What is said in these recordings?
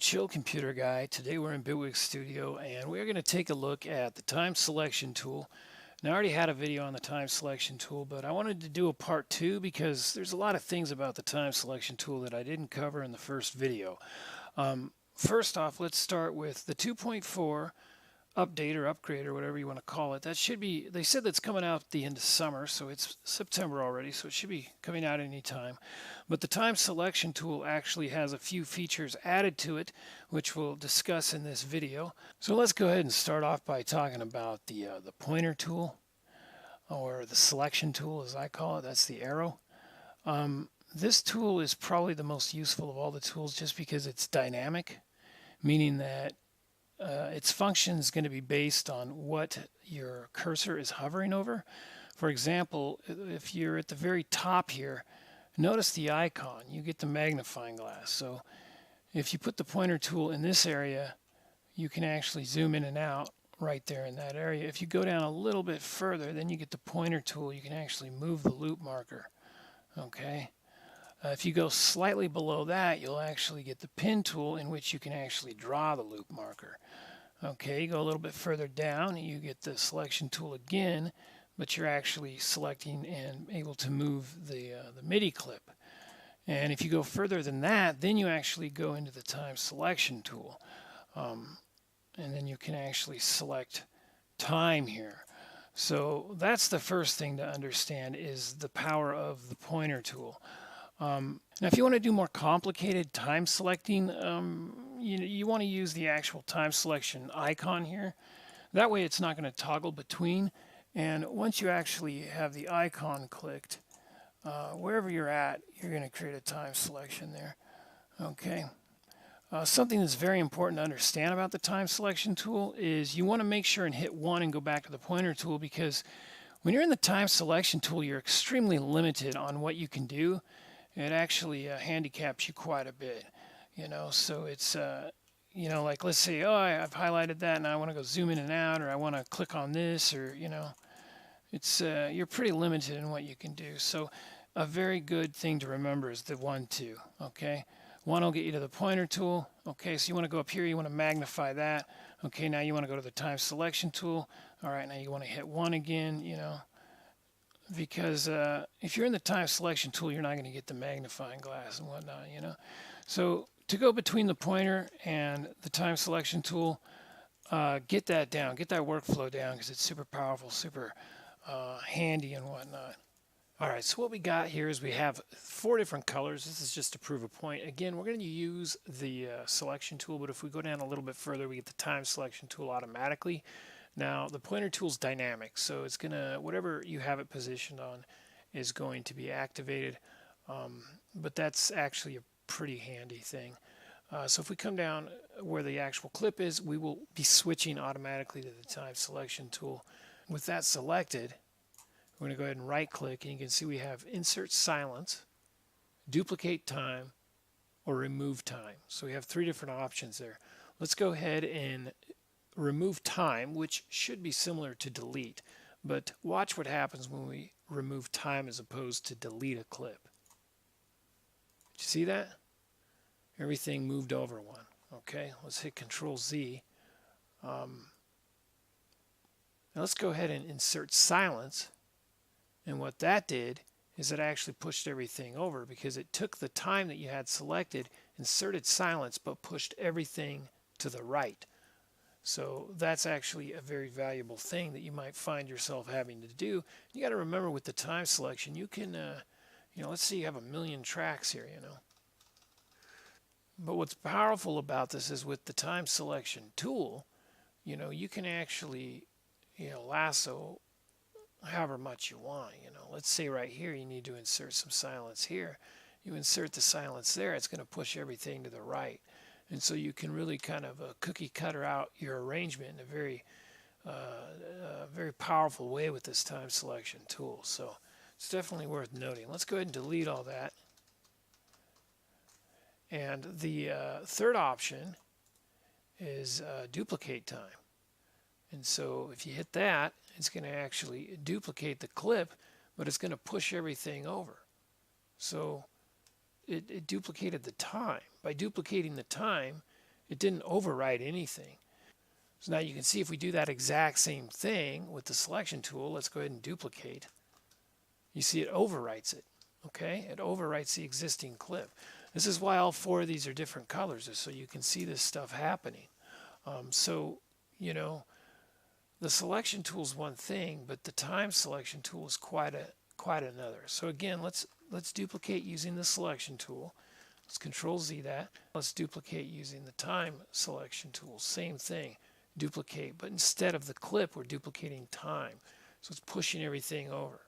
Chill Computer Guy. Today we're in Bitwig Studio and we're going to take a look at the time selection tool. Now I already had a video on the time selection tool, but I wanted to do a part 2 because there's a lot of things about the time selection tool that I didn't cover in the first video. First off, let's start with the 2.4 update or upgrade or whatever you want to call it. That should be, they said that's coming out at the end of summer, so it's September already, so it should be coming out any time. But the time selection tool actually has a few features added to it, which we'll discuss in this video. So let's go ahead and start off by talking about the pointer tool, or the selection tool as I call it. That's the arrow. This tool is probably the most useful of all the tools just because it's dynamic, meaning that its function is going to be based on what your cursor is hovering over. For example, if you're at the very top here, notice the icon. You get the magnifying glass. So if you put the pointer tool in this area, you can actually zoom in and out right there in that area. If you go down a little bit further, then you get the pointer tool. You can actually move the loop marker. Okay. If you go slightly below that, you'll actually get the pen tool, in which you can actually draw the loop marker. Okay, you go a little bit further down, you get the selection tool again, but you're actually selecting and able to move the MIDI clip. And if you go further than that, then you actually go into the time selection tool. And then you can actually select time here. So that's the first thing to understand, is the power of the pointer tool. Now, if you want to do more complicated time selecting, you want to use the actual time selection icon here. That way it's not going to toggle between. And once you actually have the icon clicked, wherever you're at, you're going to create a time selection there. Okay. Something that's very important to understand about the time selection tool is you want to make sure and hit 1 and go back to the pointer tool, because when you're in the time selection tool, you're extremely limited on what you can do. It actually handicaps you quite a bit, so it's, like let's say, oh, I've highlighted that and I want to go zoom in and out, or I want to click on this, or, it's, you're pretty limited in what you can do. So a very good thing to remember is the 1, 2, okay? 1 will get you to the pointer tool, okay? So you want to go up here, you want to magnify that, okay? Now you want to go to the time selection tool, all right, now you want to hit 1 again, because if you're in the time selection tool, you're not going to get the magnifying glass and whatnot, So to go between the pointer and the time selection tool, get that down, get that workflow down, because it's super powerful, super handy and whatnot. All right, so what we got here is we have 4 different colors. This is just to prove a point. Again, we're going to use the selection tool, but if we go down a little bit further, we get the time selection tool automatically. Now, the pointer tool is dynamic, so it's going to, whatever you have it positioned on is going to be activated, but that's actually a pretty handy thing. So if we come down where the actual clip is, we will be switching automatically to the time selection tool. With that selected, we're going to go ahead and right-click, and you can see we have Insert Silence, Duplicate Time, or Remove Time. So we have 3 different options there. Let's go ahead and remove time, which should be similar to delete, but watch what happens when we remove time as opposed to delete a clip. Did you see that? Everything moved over 1. Okay, let's hit Control Z. Now let's go ahead and insert silence, and what that did is it actually pushed everything over, because it took the time that you had selected, inserted silence, but pushed everything to the right. So that's actually a very valuable thing that you might find yourself having to do. You got to remember, with the time selection, you can, let's say you have 1,000,000 tracks here, But what's powerful about this is with the time selection tool, you can actually, lasso however much you want. Let's say right here you need to insert some silence here. You insert the silence there, it's going to push everything to the right. And so you can really kind of cookie cutter out your arrangement in a very powerful way with this time selection tool. So it's definitely worth noting. Let's go ahead and delete all that. And the third option is duplicate time. And so if you hit that, it's going to actually duplicate the clip, but it's going to push everything over. So it duplicated the time. By duplicating the time, It didn't overwrite anything. So now you can see if we do that exact same thing with the selection tool, let's go ahead and duplicate. You see it overwrites it, okay? It overwrites the existing clip. This is why all 4 of these are different colors, is so you can see this stuff happening. So, you know, the selection tool is one thing, but the time selection tool is quite another. So again, let's duplicate using the selection tool. Let's Control Z that. Let's duplicate using the time selection tool. Same thing, duplicate, but instead of the clip, we're duplicating time. So it's pushing everything over.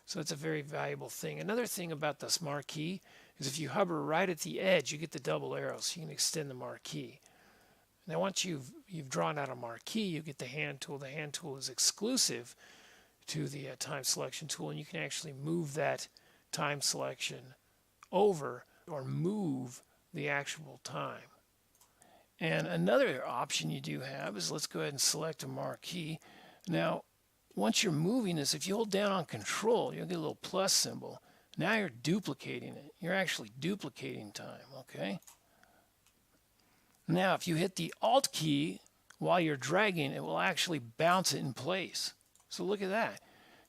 So it's a very valuable thing. Another thing about this marquee is if you hover right at the edge, you get the double arrow, so you can extend the marquee. Now once you've drawn out a marquee, you get the hand tool. The hand tool is exclusive to the time selection tool, and you can actually move that time selection over or move the actual time. And another option you do have is, let's go ahead and select a marquee. Now once you're moving this, if you hold down on Control, you'll get a little plus symbol. Now you're duplicating it. You're actually duplicating time, okay? Now if you hit the Alt key while you're dragging, it will actually bounce it in place. So look at that.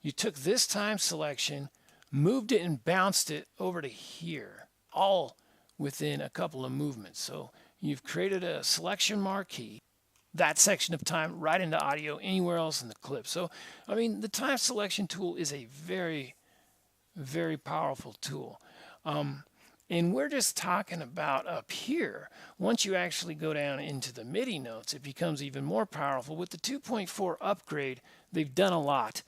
You took this time selection, moved it, and bounced it over to here, all within a couple of movements. So you've created a selection marquee, that section of time right into audio anywhere else in the clip. So, I mean, the time selection tool is a very, very powerful tool. And we're just talking about up here. Once you actually go down into the MIDI notes, it becomes even more powerful. With the 2.4 upgrade, they've done a lot.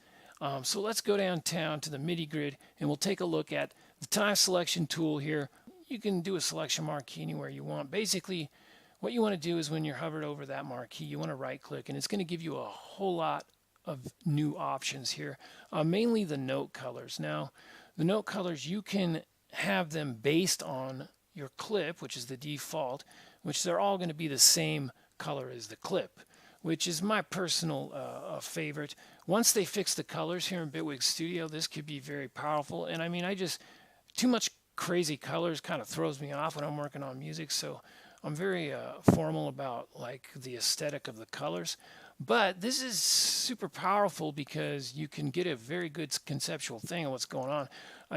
So let's go downtown to the MIDI grid, and we'll take a look at the time selection tool here. You can do a selection marquee anywhere you want. Basically, what you want to do is when you're hovered over that marquee, you want to right click, and it's going to give you a whole lot of new options here, mainly the note colors. Now, the note colors, you can have them based on your clip, which is the default, which they're all going to be the same color as the clip, which is my personal favorite. Once they fix the colors here in Bitwig Studio, this could be very powerful. And I mean, too much crazy colors kind of throws me off when I'm working on music, so I'm very formal about like the aesthetic of the colors. But this is super powerful because you can get a very good conceptual thing of what's going on.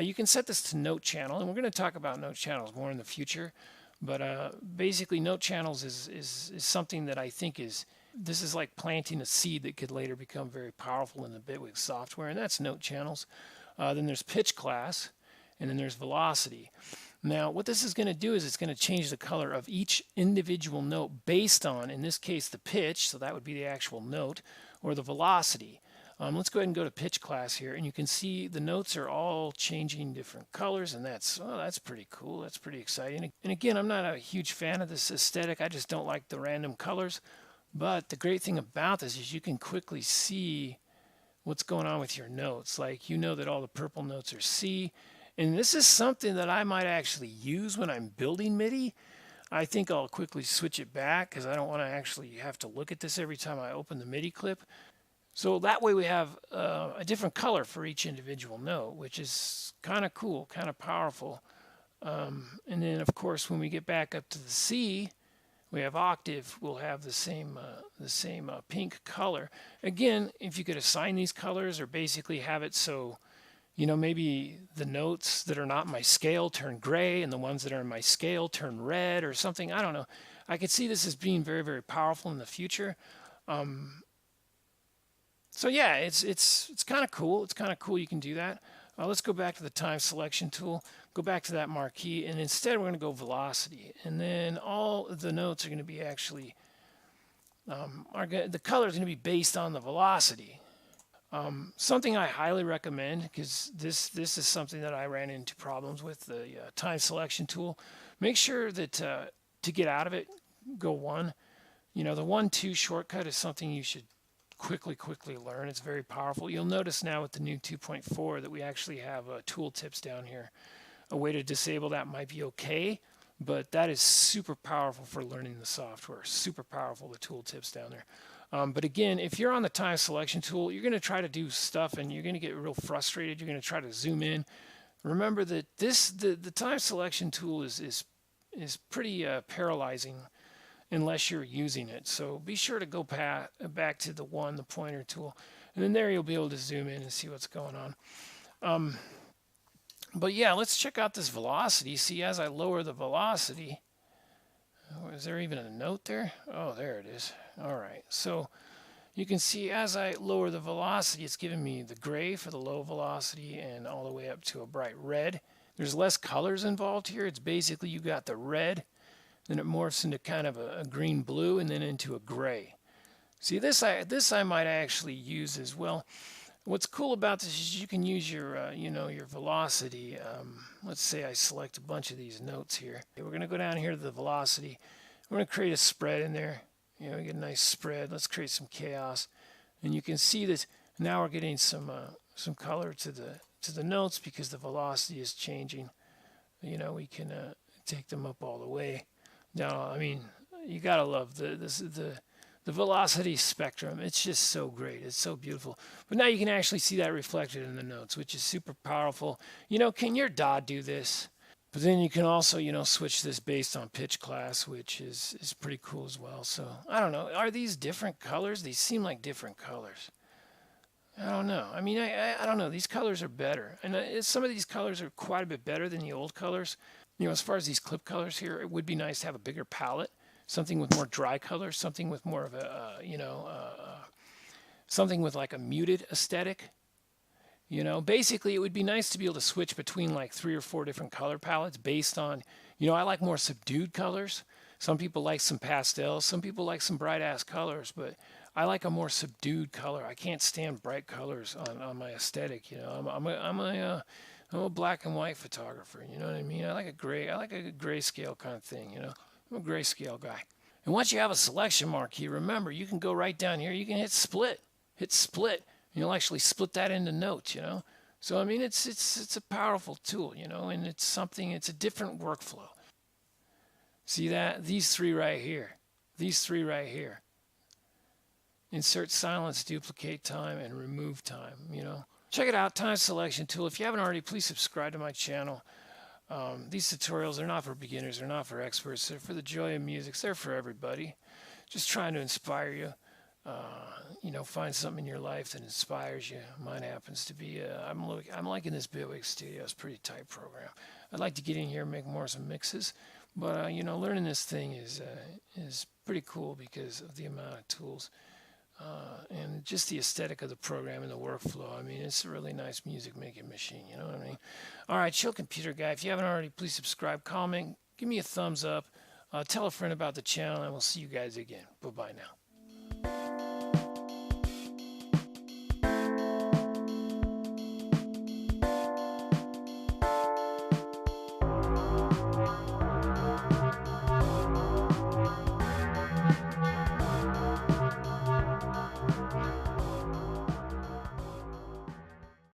You can set this to note channel, and we're going to talk about note channels more in the future. But basically, note channels is something that I think this is like planting a seed that could later become very powerful in the Bitwig software, and that's note channels. Then there's pitch class, and then there's velocity. Now, what this is going to do is it's going to change the color of each individual note based on, in this case, the pitch, so that would be the actual note, or the velocity. Let's go ahead and go to pitch class here, and you can see the notes are all changing different colors, and that's pretty cool. That's pretty exciting. And again, I'm not a huge fan of this aesthetic. I just don't like the random colors. But the great thing about this is you can quickly see what's going on with your notes. Like, you know that all the purple notes are C. And this is something that I might actually use when I'm building MIDI. I think I'll quickly switch it back because I don't want to actually have to look at this every time I open the MIDI clip. So that way we have a different color for each individual note, which is kind of cool, kind of powerful. And then, of course, when we get back up to the C, we have octave. We'll have the same pink color. Again, if you could assign these colors or basically have it so, you know, maybe the notes that are not in my scale turn gray and the ones that are in my scale turn red or something. I don't know. I could see this as being very, very powerful in the future. So yeah, it's kind of cool. It's kind of cool you can do that. Let's go back to the time selection tool. Go back to that marquee, and instead we're going to go velocity. And then all the notes are going to be actually, the color is going to be based on the velocity. Something I highly recommend, because this is something that I ran into problems with, the time selection tool. Make sure that to get out of it, go 1. You know, the 1-2 shortcut is something you should quickly learn. It's very powerful. You'll notice now with the new 2.4 that we actually have tooltips down here. A way to disable that might be okay, but that is super powerful for learning the software. Super powerful, the tooltips down there. But again, if you're on the time selection tool, you're going to try to do stuff and you're going to get real frustrated. You're going to try to zoom in. Remember that the time selection tool is pretty paralyzing unless you're using it. So be sure to go back to the pointer tool, and then there you'll be able to zoom in and see what's going on. But yeah, let's check out this velocity. See, as I lower the velocity, is there even a note there? Oh, there it is. All right, so you can see as I lower the velocity, it's giving me the gray for the low velocity and all the way up to a bright red. There's less colors involved here. It's basically you got the red, then it morphs into kind of a green blue, and then into a gray. See, this I might actually use as well. What's cool about this is you can use your your velocity. Let's say I select a bunch of these notes here. Okay, we're going to go down here to the velocity. We're going to create a spread in there. We get a nice spread. Let's create some chaos, and you can see that now we're getting some color to the notes because the velocity is changing. We can take them up all the way. Now, I mean, you gotta love the velocity spectrum. It's just so great. It's so beautiful. But now you can actually see that reflected in the notes, which is super powerful. Can your DAW do this? But then you can also, switch this based on pitch class, which is pretty cool as well. So I don't know. Are these different colors? These seem like different colors. I don't know. I mean, I don't know. These colors are better. And some of these colors are quite a bit better than the old colors. As far as these clip colors here, it would be nice to have a bigger palette. Something with more dry colors, something with more of a, something with like a muted aesthetic. Basically it would be nice to be able to switch between like 3 or 4 different color palettes based on, I like more subdued colors. Some people like some pastels, some people like some bright ass colors, but I like a more subdued color. I can't stand bright colors on my aesthetic. I'm a black and white photographer. You know what I mean? I like a grayscale kind of thing. I'm a grayscale guy. And once you have a selection marquee, remember, you can go right down here. You can hit split. And you'll actually split that into notes, So, I mean, it's a powerful tool, and it's a different workflow. See that? These three right here. Insert silence, duplicate time, and remove time, Check it out, time selection tool. If you haven't already, please subscribe to my channel. These tutorials are not for beginners, they're not for experts, they're for the joy of music, they're for everybody. Just trying to inspire you, find something in your life that inspires you. Mine happens to be, I'm liking this Bitwig Studio, it's a pretty tight program. I'd like to get in here and make some mixes, but learning this thing is pretty cool because of the amount of tools. And just the aesthetic of the program and the workflow. I mean, it's a really nice music making machine, you know what I mean? All right, Chill Computer Guy, if you haven't already, please subscribe, comment, give me a thumbs up, tell a friend about the channel, and we'll see you guys again. Bye-bye now.